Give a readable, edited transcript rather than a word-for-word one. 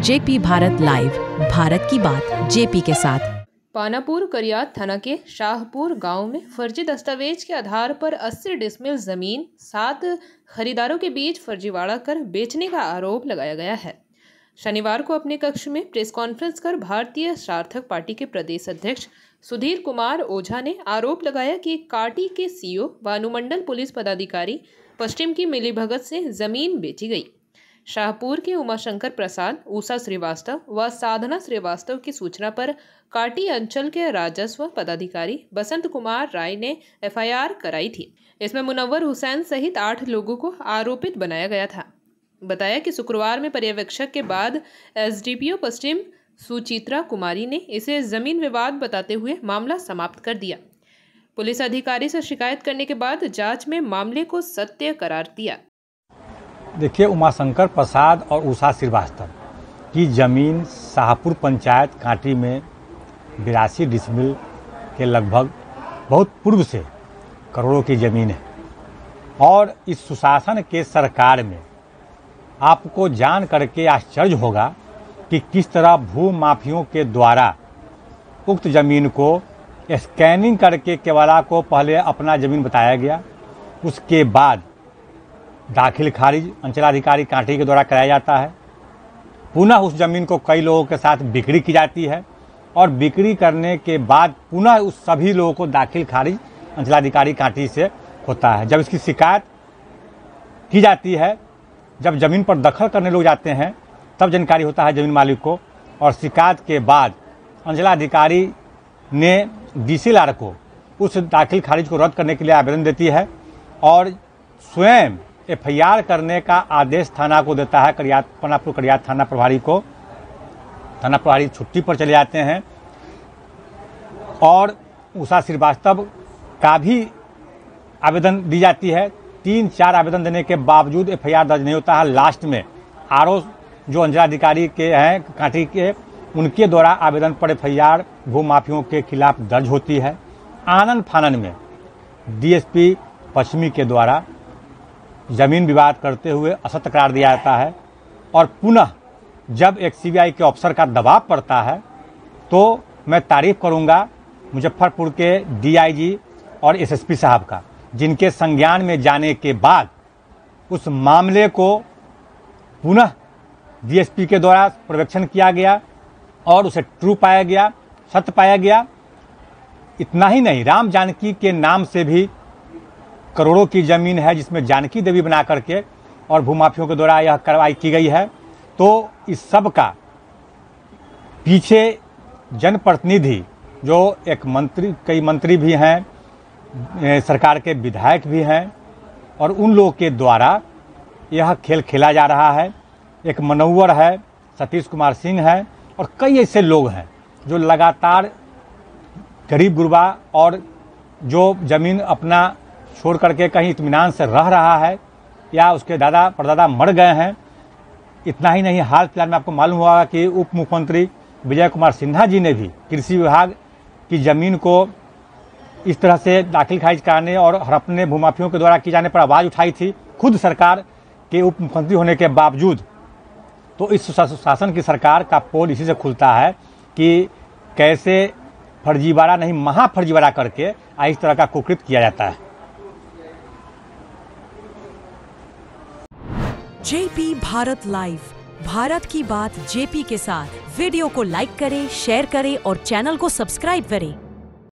JP Bharat live, Bharat की बात JP के साथ। पानापुर करियात थाना के शाहपुर गांव में फर्जी दस्तावेज के आधार पर 80 डिसमिल जमीन 7 खरीदारों के बीच फर्जीवाड़ा कर बेचने का आरोप लगाया गया है। शनिवार को अपने कक्ष में प्रेस कॉन्फ्रेंस कर भारतीय सार्थक पार्टी के प्रदेश अध्यक्ष सुधीर कुमार ओझा ने आरोप लगाया कि काटी के सीओ व अनुमंडल पुलिस पदाधिकारी पश्चिम की मिलीभगत से जमीन बेची गई। शाहपुर के उमाशंकर प्रसाद, उषा श्रीवास्तव व साधना श्रीवास्तव की सूचना पर काटी अंचल के राजस्व पदाधिकारी बसंत कुमार राय ने एफआईआर कराई थी। इसमें मुनव्वर हुसैन सहित 8 लोगों को आरोपित बनाया गया था। बताया कि शुक्रवार में पर्यवेक्षक के बाद एसडीपीओ पश्चिम सुचित्रा कुमारी ने इसे जमीन विवाद बताते हुए मामला समाप्त कर दिया। पुलिस अधिकारी से शिकायत करने के बाद जांच में मामले को सत्य करार दिया। देखिए, उमाशंकर प्रसाद और उषा श्रीवास्तव की ज़मीन शाहपुर पंचायत कांटी में 82 डिसमिल के लगभग बहुत पूर्व से करोड़ों की ज़मीन है। और इस सुशासन के सरकार में आपको जान करके आश्चर्य होगा कि किस तरह भू माफियों के द्वारा उक्त ज़मीन को स्कैनिंग करके केवला को पहले अपना ज़मीन बताया गया, उसके बाद दाखिल खारिज अंचलाधिकारी कांटी के द्वारा कराया जाता है। पुनः उस ज़मीन को कई लोगों के साथ बिक्री की जाती है और बिक्री करने के बाद पुनः उस सभी लोगों को दाखिल खारिज अंचलाधिकारी कांटी से होता है। जब इसकी शिकायत की जाती है, जब ज़मीन पर दखल करने लोग जाते हैं, तब जानकारी होता है ज़मीन मालिक को। और शिकायत के बाद अंचलाधिकारी ने डीसीएलआर को उस दाखिल खारिज को रद्द करने के लिए आवेदन देती है और स्वयं एफआईआर करने का आदेश थाना को देता है। पानापुर करियात थाना प्रभारी को, थाना प्रभारी छुट्टी पर चले जाते हैं और उषा श्रीवास्तव का भी आवेदन दी जाती है। 3-4 आवेदन देने के बावजूद एफआईआर दर्ज नहीं होता है। लास्ट में आरओ जो अंचलाधिकारी के हैं कांटी के, उनके द्वारा आवेदन पर एफआईआर भू माफियों के खिलाफ दर्ज होती है। आनन फानन में डीएसपी पश्चिमी के द्वारा जमीन विवाद करते हुए असत्य करार दिया जाता है और पुनः जब एक सीबीआई के अफसर का दबाव पड़ता है तो मैं तारीफ करूंगा मुजफ्फरपुर के डीआईजी और एसएसपी साहब का, जिनके संज्ञान में जाने के बाद उस मामले को पुनः डीएसपी के द्वारा पर्यवेक्षण किया गया और उसे ट्रू पाया गया, सत्य पाया गया। इतना ही नहीं, राम जानकी के नाम से भी करोड़ों की ज़मीन है जिसमें जानकी देवी बना करके और भूमाफियों के द्वारा यह कार्रवाई की गई है। तो इस सब का पीछे जनप्रतिनिधि जो एक मंत्री, कई मंत्री भी हैं, सरकार के विधायक भी हैं और उन लोगों के द्वारा यह खेल खेला जा रहा है। एक मनव्वर है, सतीश कुमार सिंह है और कई ऐसे लोग हैं जो लगातार गरीब गुरबा और जो ज़मीन अपना छोड़ करके कहीं इत्मीनान से रह रहा है या उसके दादा परदादा मर गए हैं। इतना ही नहीं, हाल फिलहाल में आपको मालूम होगा कि उप मुख्यमंत्री विजय कुमार सिन्हा जी ने भी कृषि विभाग की ज़मीन को इस तरह से दाखिल खारिज कराने और हड़पने भूमाफियों के द्वारा की जाने पर आवाज़ उठाई थी, खुद सरकार के उप मुख्यमंत्री होने के बावजूद। तो इस शासन की सरकार का पोल इसी से खुलता है कि कैसे फर्जीवाड़ा नहीं, महाफर्जीवाड़ा करके इस तरह का कुकृत किया जाता है। जेपी भारत लाइव, भारत की बात जेपी के साथ। वीडियो को लाइक करें, शेयर करें और चैनल को सब्सक्राइब करें।